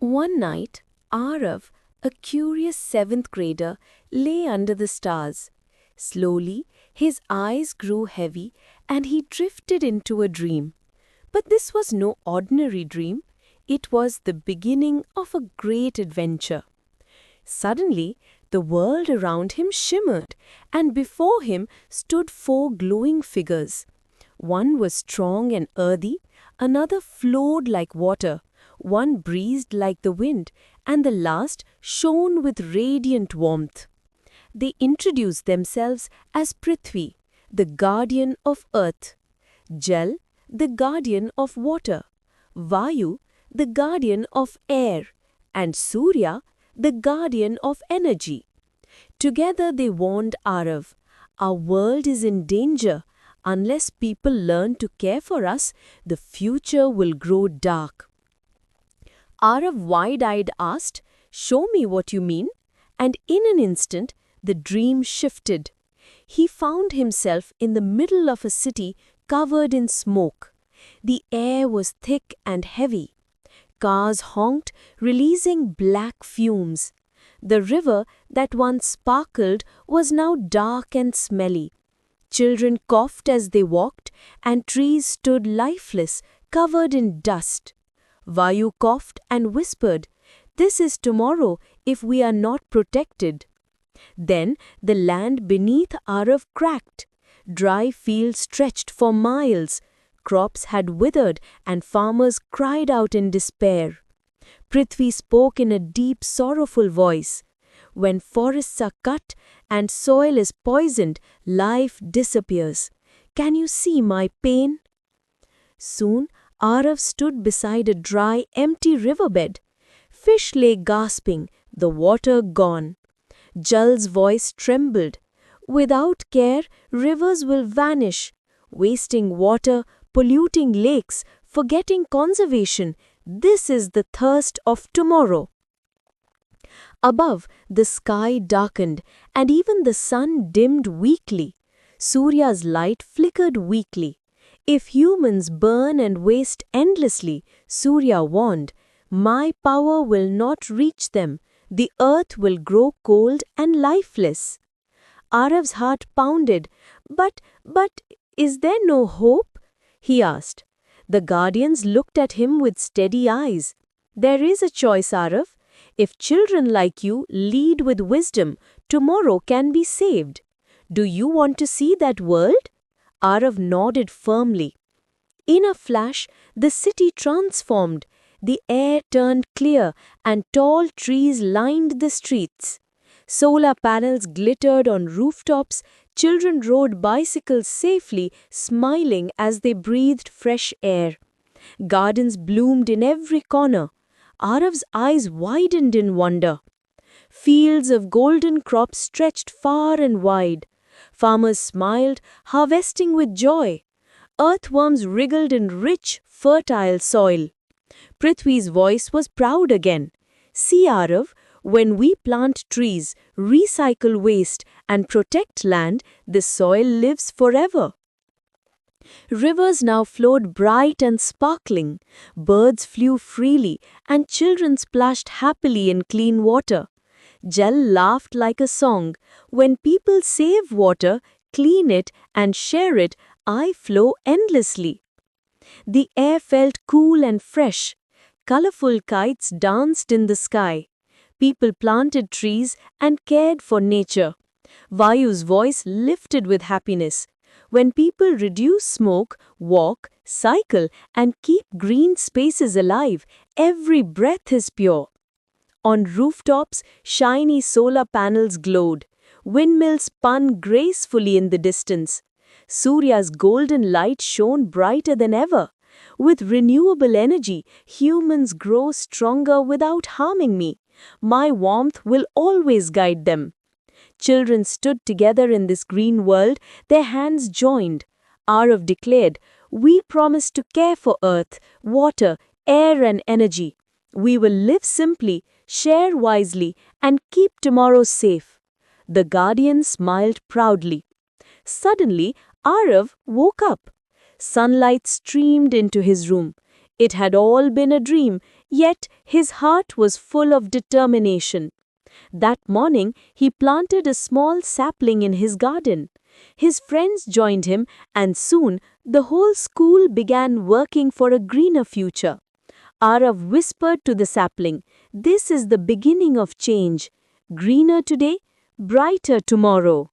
One night, Arav, a curious seventh grader, lay under the stars. Slowly, his eyes grew heavy and he drifted into a dream. But this was no ordinary dream. It was the beginning of a great adventure. Suddenly, the world around him shimmered, and before him stood four glowing figures. One was strong and earthy, another flowed like water, one breathed like the wind, and the last shone with radiant warmth. They introduced themselves as Prithvi, the guardian of earth; Jal, the guardian of water; Vayu, the guardian of air; and Surya, the guardian of energy. Together they warned Arav, "Our world is in danger. Unless people learn to care for us, the future will grow dark." Arav wide-eyed asked, "Show me what you mean." And in an instant, the dream shifted. He found himself in the middle of a city covered in smoke. The air was thick and heavy. Cars honked, releasing black fumes. The river that once sparkled was now dark and smelly. Children coughed as they walked, and trees stood lifeless, covered in dust. Vayu coughed and whispered, "This is tomorrow if we are not protected." Then the land beneath Arav cracked. Dry fields stretched for miles. Crops had withered and farmers cried out in despair. Prithvi spoke in a deep, sorrowful voice. "When forests are cut and soil is poisoned, life disappears. Can you see my pain?" Soon, Arav stood beside a dry, empty riverbed. Fish lay gasping, the water gone. Jal's voice trembled. "Without care, rivers will vanish, wasting water, polluting lakes, forgetting conservation. This is the thirst of tomorrow." Above, the sky darkened, and even the sun dimmed weakly. Surya's light flickered weakly. "If humans burn and waste endlessly," Surya warned, "my power will not reach them. The earth will grow cold and lifeless." Arav's heart pounded. But, is there no hope?" he asked. The guardians looked at him with steady eyes. "There is a choice, Arav. If children like you lead with wisdom, tomorrow can be saved. Do you want to see that world?" Arav nodded firmly. In a flash, the city transformed. The air turned clear, and tall trees lined the streets. Solar panels glittered on rooftops. Children rode bicycles safely, smiling as they breathed fresh air. Gardens bloomed in every corner. Arav's eyes widened in wonder. Fields of golden crops stretched far and wide. Farmers smiled, harvesting with joy. Earthworms wriggled in rich, fertile soil. Prithvi's voice was proud again. "See, Arav, when we plant trees, recycle waste, and protect land, the soil lives forever." Rivers now flowed bright and sparkling. Birds flew freely, and children splashed happily in clean water. Jal laughed like a song. "When people save water, clean it, and share it, I flow endlessly." The air felt cool and fresh. Colorful kites danced in the sky. People planted trees and cared for nature. Vayu's voice lifted with happiness. When people reduce smoke, walk, cycle, and keep green spaces alive, every breath is pure. On rooftops, shiny solar panels glowed. Windmills spun gracefully in the distance. Surya's golden light shone brighter than ever. With renewable energy, humans grow stronger without harming me. My warmth will always guide them. Children stood together in this green world, their hands joined. Arav declared, "We promise to care for earth, water, air, and energy. We will live simply, share wisely, and keep tomorrow safe." The guardian smiled proudly. Suddenly, Arav woke up. Sunlight streamed into his room. It had all been a dream. Yet his heart was full of determination. That morning, he planted a small sapling in his garden. His friends joined him, and soon the whole school began working for a greener future. Arav whispered to the sapling, "This is the beginning of change. Greener today, brighter tomorrow."